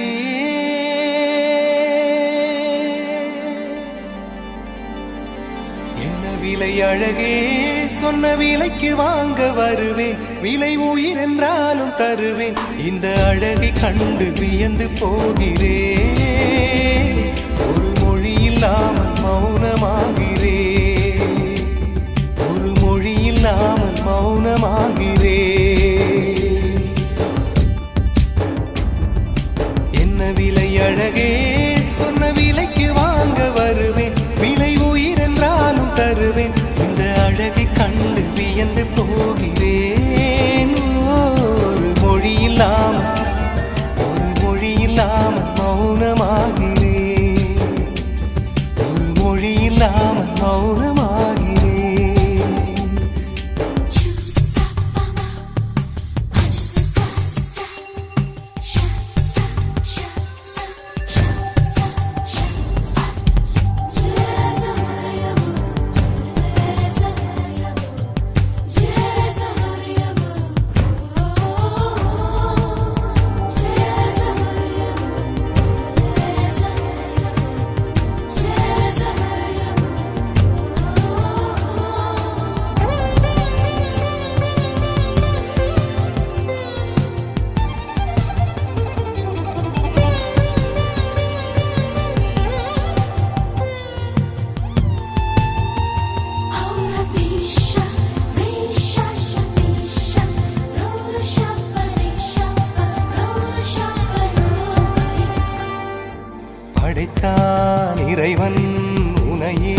அழகே என்ன விலை அழகே சொன்ன விலைக்கு வாங்க வருவேன் விலை உயிர் என்றாலும் தருவேன் இந்த அழகை கண்டு வியந்து போகிறேன் ஒரு மொழி இல்லாமல் மௌனமாகிறேன் ஒரு மொழி இல்லாமல் மௌனமாகிறேன் என்ன விலை அழகே சொன்ன விலைக்கு வாங்க வருவேன் விலை உயிர் என்றாலும் தருவேன் இந்த அழகை கண்டு வியந்து போகிறேன் ஒரு மொழி இல்லாமல் மௌனமாகிறேன் ஒரு மொழி இல்லாமல் மௌனமாகிறேன் படைத்தான் இறைவன் உனையே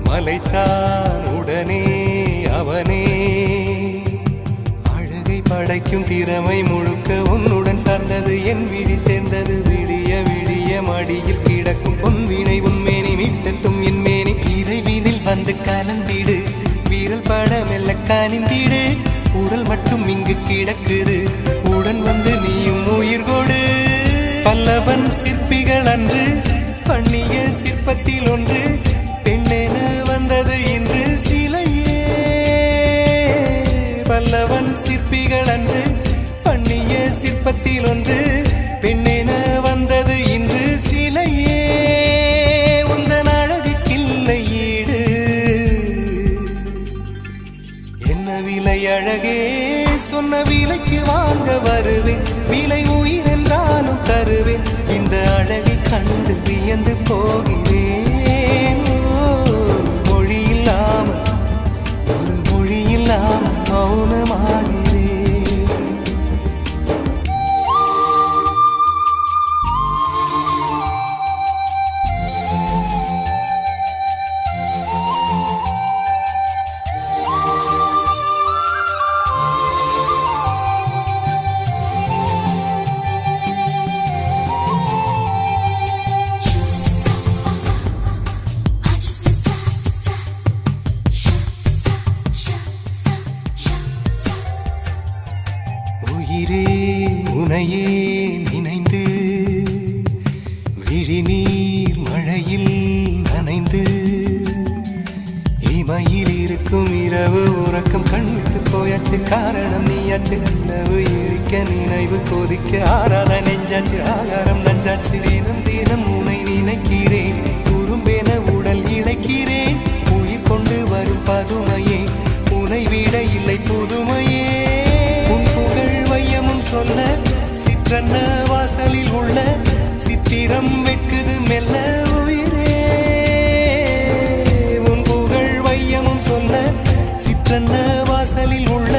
மலைத்தான் உடனே அவனே அழகை படைக்கும் திறமை முழுக்க உன்னுடன் சார்ந்தது என் விழி சேர்ந்தது விடிய விடிய மடியில் கிடக்கும் பொன்வினை உன்மேனி மீட்டட்டும் என் மேனி இறைவினில் வந்து கலந்திடு வீரல் பட மெல்ல கனிந்திடு உடல் மட்டும் இங்கு கிடக்குது உடன் வந்து நீயும் உயிர் கொடு பல்லவன் சிற்பிகள் அன்று பண்ணிய சிற்பத்தில் ஒன்று பெண்ணென வந்தது இன்று சிலையே பல்லவன் சிற்பிகள் அன்று பண்ணிய சிற்பத்தில் ஒன்று பெண்ணென வந்தது இன்று சிலையே உந்தன் அழகுக்கில்லை ஈடு என்ன விலை அழகே சொன்ன விலைக்கு வாங்க வருவேன் விலை உயிர் என்றாலும் தருவேன் இந்த அழகை கண்டு வியந்து போகிறேன் மொழி இல்லாமல் மௌனமாகிறேன் உயிரே உனையே நினைந்து விழிநீர் மழையில் நனைந்து இமையில் இருக்கும் இரவு உறக்கம் கண்விட்டு போயாச்சு காரணம் நீயாச்சு நிலவு எரிக்க நினைவு கொதிக்க ஆறாத நெஞ்சாச்சு ஆகாரம் நஞ்சாச்சு தினம் தினம் உனை நினைக்கிறேன் குறும்பென உடல் இழைக்கிறேன் உயிர் கொண்டு வரும் பதுமையே உனை விட இல்லை புதுமையே சொல்ல சிற்றன்ன வாசலில் உள்ள சித்திரம் வெட்குது மெல்ல உயிரே உன் புகழ் வையமும் சொல்ல சிற்றன்ன வாசலில் உள்ள